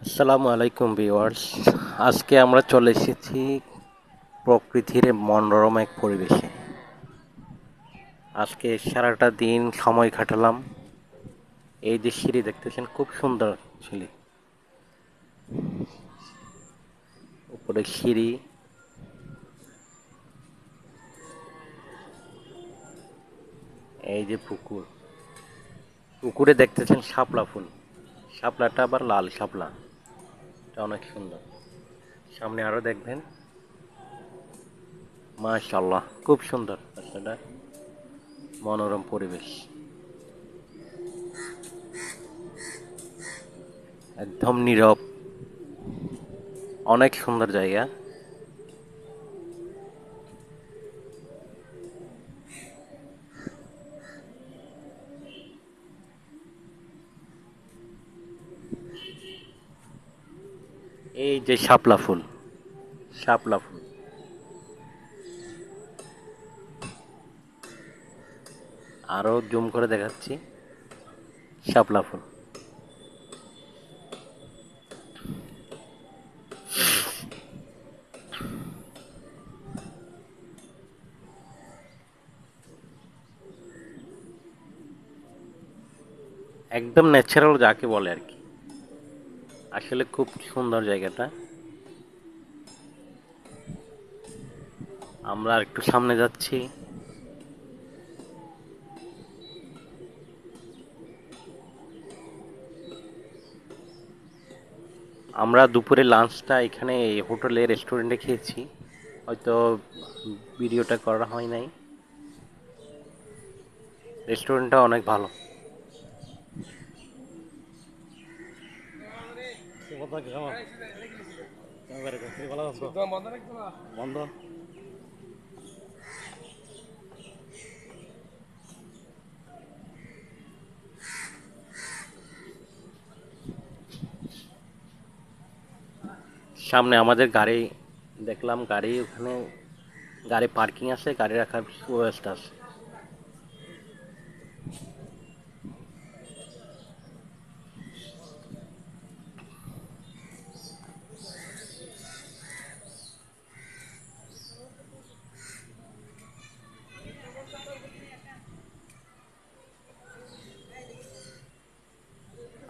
আসসালামু আলাইকুম ভিউয়ার্স। আজকে আমরা চলে এসেছি প্রকৃতির মনোরম এক পরিবেশে। আজকে সারাটা দিন সময় কাটালাম। এই যে সিঁড়ি দেখতেছেন, খুব সুন্দর সিঁড়ি, উপরে সিঁড়ি। এই যে পুকুর, পুকুরে দেখতেছেন শাপলা ফুল। শাপলাটা আবার লাল শাপলা, এটা অনেক সুন্দর। সামনে আরো দেখবেন, মাশাআল্লাহ, খুব সুন্দর রাস্তাটা, মনোরম পরিবেশ, একদম নীরব, অনেক সুন্দর জায়গা। এই যে শাপলা ফুল, শাপলা ফুল, আরো জুম করে দেখাচ্ছি, শাপলা ফুল। একদম ন্যাচারাল যাকে বলে আর কি, আসলে খুব সুন্দর জায়গাটা। আমরা আর একটু সামনে যাচ্ছি। আমরা দুপুরে লাঞ্চটা এখানে এই হোটেলে রেস্টুরেন্টে খেয়েছি, হয়তো ভিডিওটা করা হয় নাই। রেস্টুরেন্টটা অনেক ভালো। বন্ধ। সামনে আমাদের গাড়ি দেখলাম, গাড়ি ওখানে, গাড়ি পার্কিং আছে, গাড়ি রাখার ব্যবস্থা আছে।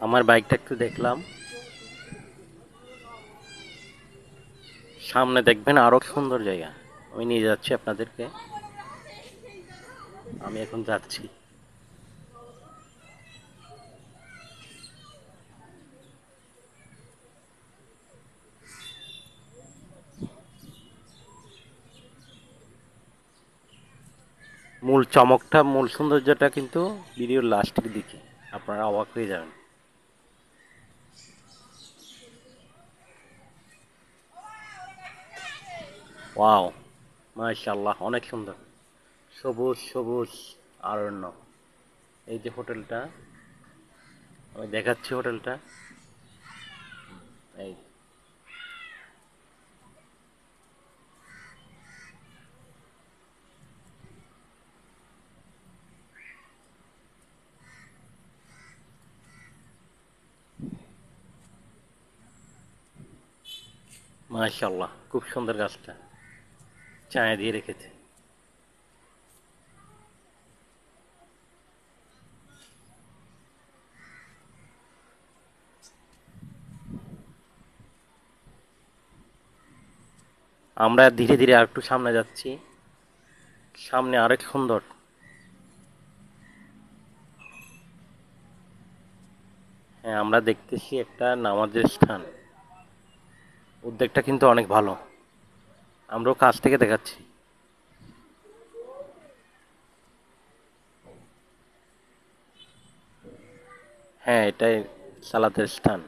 আমার বাইকটা একটু দেখলাম, সামনে দেখবেন আরো সুন্দর জায়গা, আমি নিয়ে যাচ্ছি আপনাদেরকে। আমি এখন যাচ্ছি। মূল চমকটা, মূল সৌন্দর্যটা কিন্তু ভিডিওর লাস্টের দিকে, আপনারা অবাক হয়ে যাবেন। ওয়াও, মাশাআল্লাহ, অনেক সুন্দর, সবুজ সবুজ অরণ্য। এই যে হোটেলটা, আমি দেখাচ্ছি হোটেলটা, এই মাশাআল্লাহ, খুব সুন্দর গাছটা, ছায়া দিয়ে রেখেছে। আমরা ধীরে ধীরে আর একটু সামনে যাচ্ছি, সামনে আরেক সুন্দর। হ্যাঁ, আমরা দেখতেছি একটা নামাজের স্থান। উদ্যোগটা কিন্তু অনেক ভালো, আমরাও কাছ থেকে দেখাচ্ছি। হ্যাঁ, এটাই সালাতের স্থান।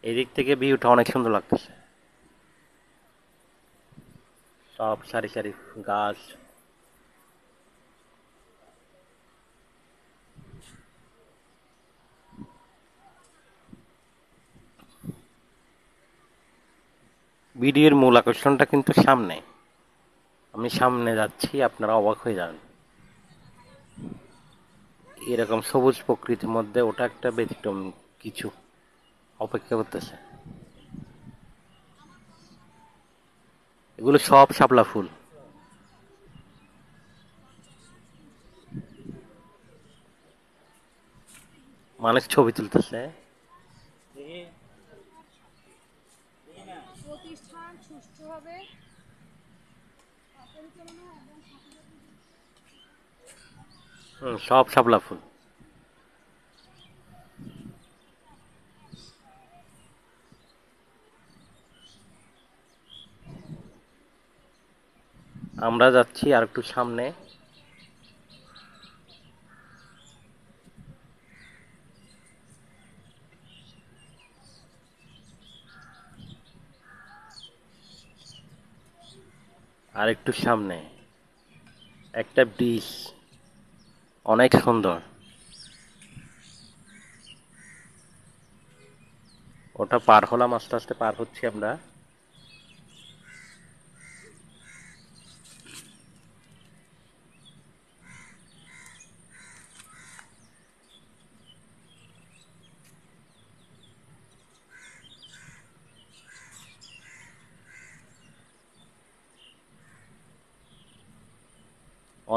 এই দিক থেকে ভিউটা অনেক সুন্দর লাগতেছে, সব সারি সারি গাছ। ভিডিওর মূল আকর্ষণটা কিন্তু সামনে, আমি সামনে যাচ্ছি, আপনারা অবাক হয়ে যাবেন। এরকম সবুজ প্রকৃতির মধ্যে ওটা একটা ব্যতিক্রম কিছু অপেক্ষা করতেছে। এগুলো সব শাপলা ফুল। মানুষ ছবি তুলতেছে। প্রতিষ্ঠান সুষ্ঠুভাবে পরিচালনা এবং সব শাপলা ফুল। আমরা যাচ্ছি আর একটু সামনে। আর একটু সামনে একটা ব্রিজ, অনেক সুন্দর। ওটা পার হলাম, আস্তে আস্তে পার হচ্ছি আমরা।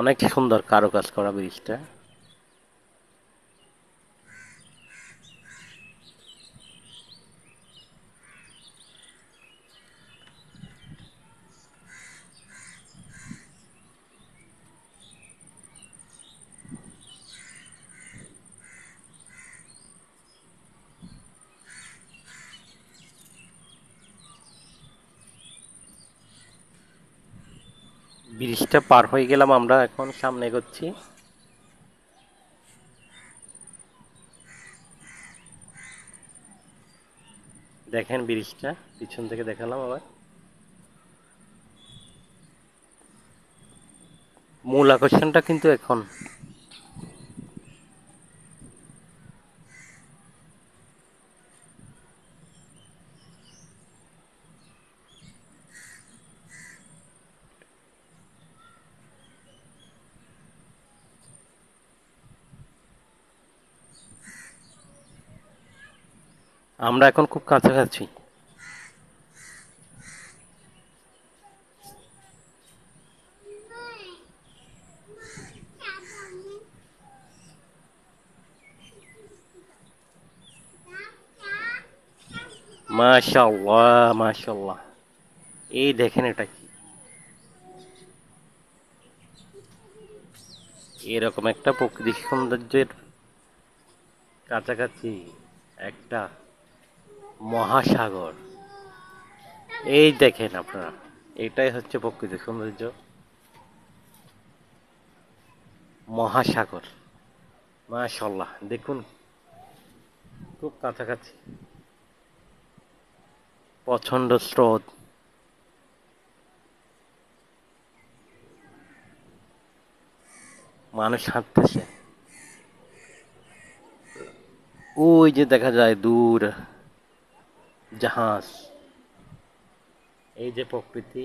অনেক সুন্দর কারুকাজ করা ব্রিজটা। ব্রিজটা পার হয়ে গেলাম, আমরা এখন সামনে এগোচ্ছি। দেখেন ব্রিজটা পিছন থেকে দেখালাম আবার। মূল আকর্ষণটা কিন্তু এখন আমরা এখন খুব কাছাকাছি। মাশাআল্লাহ, মাশাআল্লাহ। এই দেখেন এটা কি, এরকম একটা প্রকৃতিক সৌন্দর্যের কাছাকাছি একটা মহাসাগর। এই দেখেন আপনারা, এটাই হচ্ছে প্রকৃতিক সৌন্দর্য, মহাসাগর। মাশাআল্লাহ, দেখুন খুব কাছাকাছি, প্রচন্ড স্রোত। মানুষ হাঁটতেছে, ওই যে দেখা যায় দূর জাহাজ। এই যে প্রকৃতি।